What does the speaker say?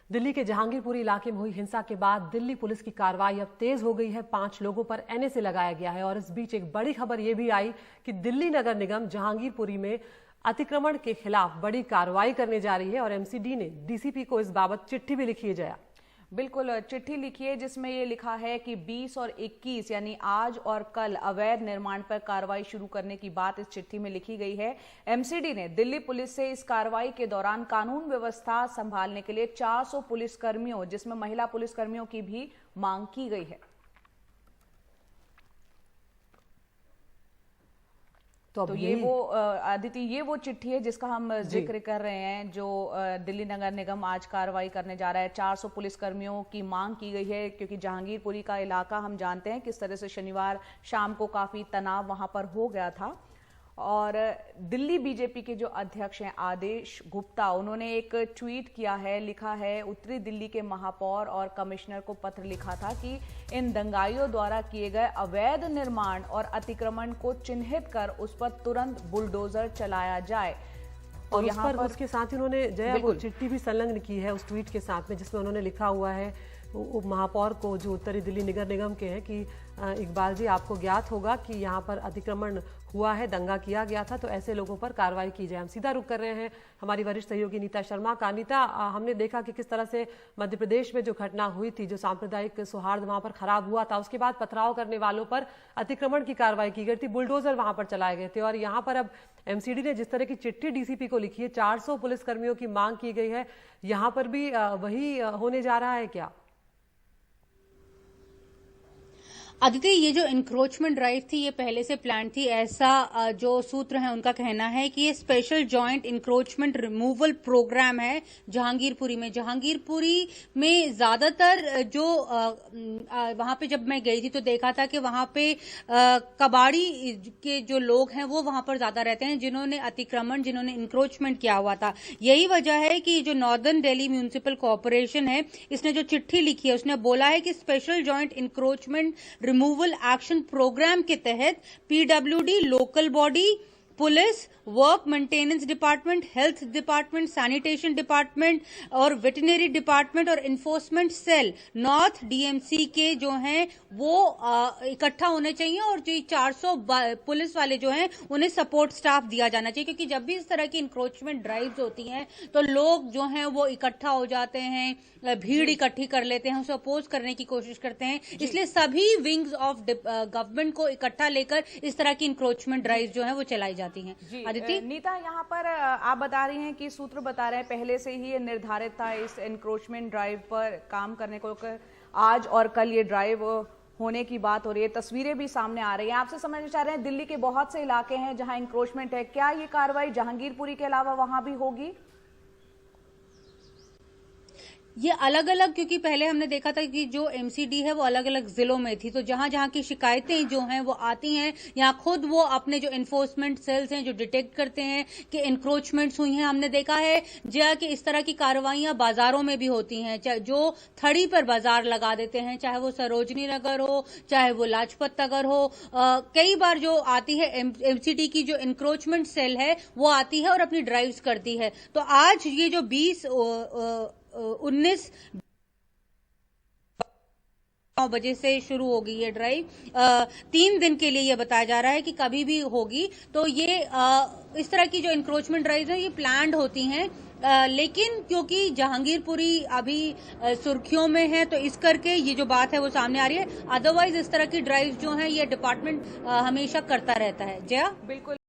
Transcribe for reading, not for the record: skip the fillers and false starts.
दिल्ली के जहांगीरपुरी इलाके में हुई हिंसा के बाद दिल्ली पुलिस की कार्रवाई अब तेज हो गई है। 5 लोगों पर एनएसए लगाया गया है और इस बीच एक बड़ी खबर यह भी आई कि दिल्ली नगर निगम जहांगीरपुरी में अतिक्रमण के खिलाफ बड़ी कार्रवाई करने जा रही है और एमसीडी ने डीसीपी को इस बाबत चिट्ठी भी लिखी है। जया, बिल्कुल, चिट्ठी लिखी है जिसमें ये लिखा है कि 20 और 21 यानी आज और कल अवैध निर्माण पर कार्रवाई शुरू करने की बात इस चिट्ठी में लिखी गई है। एमसीडी ने दिल्ली पुलिस से इस कार्रवाई के दौरान कानून व्यवस्था संभालने के लिए 400 पुलिसकर्मियों, जिसमें महिला पुलिसकर्मियों की भी मांग की गई है। तो ये वो आदिति, ये वो चिट्ठी है जिसका हम जिक्र कर रहे हैं, जो दिल्ली नगर निगम आज कार्रवाई करने जा रहा है। 400 पुलिसकर्मियों की मांग की गई है क्योंकि जहांगीरपुरी का इलाका हम जानते हैं किस तरह से शनिवार शाम को काफी तनाव वहां पर हो गया था। और दिल्ली बीजेपी के जो अध्यक्ष हैं आदेश गुप्ता, उन्होंने एक ट्वीट किया है, लिखा है, उत्तरी दिल्ली के महापौर और कमिश्नर को पत्र लिखा था कि इन दंगाइयों द्वारा किए गए अवैध निर्माण और अतिक्रमण को चिन्हित कर उस पर तुरंत बुलडोजर चलाया जाए। और यहाँ पर उसके साथ ही उन्होंने जया वो चिट्ठी भी संलग्न की है उस ट्वीट के साथ में, जिसमें उन्होंने लिखा हुआ है उप महापौर को, जो उत्तरी दिल्ली नगर निगम के हैं, कि इकबाल जी, आपको ज्ञात होगा कि यहाँ पर अतिक्रमण हुआ है, दंगा किया गया था, तो ऐसे लोगों पर कार्रवाई की जाए। हम सीधा रुख कर रहे हैं हमारी वरिष्ठ सहयोगी नीता शर्मा का। नीता, हमने देखा कि किस तरह से मध्य प्रदेश में जो घटना हुई थी, जो सांप्रदायिक सौहार्द वहां पर खराब हुआ था, उसके बाद पथराव करने वालों पर अतिक्रमण की कार्रवाई की गई थी, बुलडोजर वहां पर चलाए गए थे। और यहाँ पर अब एमसीडी ने जिस तरह की चिट्ठी डीसीपी को लिखी है, 400 पुलिसकर्मियों की मांग की गई है, यहाँ पर भी वही होने जा रहा है क्या? अदिति, ये जो इंक्रोचमेंट ड्राइव थी ये पहले से प्लान थी, ऐसा जो सूत्र है उनका कहना है कि ये special joint encroachment removal programme है जहांगीरपुरी में। जहांगीरपुरी में ज्यादातर जो वहां पे जब मैं गई थी तो देखा था कि वहां पे कबाड़ी के जो लोग हैं वो वहां पर ज्यादा रहते हैं, जिन्होंने इंक्रोचमेंट किया हुआ था। यही वजह है कि जो नॉर्दर्न दिल्ली म्यूनिसिपल कॉर्पोरेशन है, इसने जो चिट्ठी लिखी है उसने बोला है कि special joint encroachment removal action programme के तहत PWD, local body, police, work maintenance department, health department, sanitation department और वेटरनरी डिपार्टमेंट और इन्फोर्समेंट सेल नॉर्थ डीएमसी के जो हैं वो इकट्ठा होने चाहिए और जो 400 पुलिस वाले जो हैं उन्हें सपोर्ट स्टाफ दिया जाना चाहिए, क्योंकि जब भी इस तरह की इंक्रोचमेंट ड्राइव्स होती हैं तो लोग जो हैं वो इकट्ठा हो जाते हैं, भीड़ इकट्ठी कर लेते हैं, उसे अपोज करने की कोशिश करते हैं। इसलिए सभी विंग्स ऑफ गवर्नमेंट को इकट्ठा लेकर इस तरह की इंक्रोचमेंट ड्राइव जो है वो चलाई जाती हैं। नीता, यहाँ पर आप बता रही हैं कि सूत्र बता रहे हैं पहले से ही ये निर्धारित था इस एनक्रोचमेंट ड्राइव पर काम करने को, आज और कल ये ड्राइव होने की बात हो रही है, तस्वीरें भी सामने आ रही हैं। आपसे समझना चाह रहे हैं, दिल्ली के बहुत से इलाके हैं जहां एनक्रोचमेंट है, क्या ये कार्रवाई जहांगीरपुरी के अलावा वहां भी होगी? ये अलग अलग, क्योंकि पहले हमने देखा था कि जो एमसीडी है वो अलग अलग जिलों में थी, तो जहां जहां की शिकायतें जो हैं वो आती हैं, यहाँ खुद वो अपने जो एनफोर्समेंट सेल्स हैं जो डिटेक्ट करते हैं कि एनक्रोचमेंट्स हुई हैं। हमने देखा है कि इस तरह की कार्रवाइयां बाजारों में भी होती हैं, जो थड़ी पर बाजार लगा देते हैं, चाहे वो सरोजनी नगर हो, चाहे वो लाजपत नगर हो। कई बार जो आती है एमसीडी की जो एनक्रोचमेंट सेल है वो आती है और अपनी ड्राइव्स करती है। तो आज ये जो 19 बजे से शुरू होगी ये ड्राइव, 3 दिन के लिए ये बताया जा रहा है कि कभी भी होगी। तो ये इस तरह की जो इंक्रोचमेंट ड्राइव है ये प्लान्ड होती हैं, लेकिन क्योंकि जहांगीरपुरी अभी सुर्खियों में है तो इस करके ये जो बात है वो सामने आ रही है। अदरवाइज इस तरह की ड्राइव जो है ये डिपार्टमेंट हमेशा करता रहता है। जया, बिल्कुल।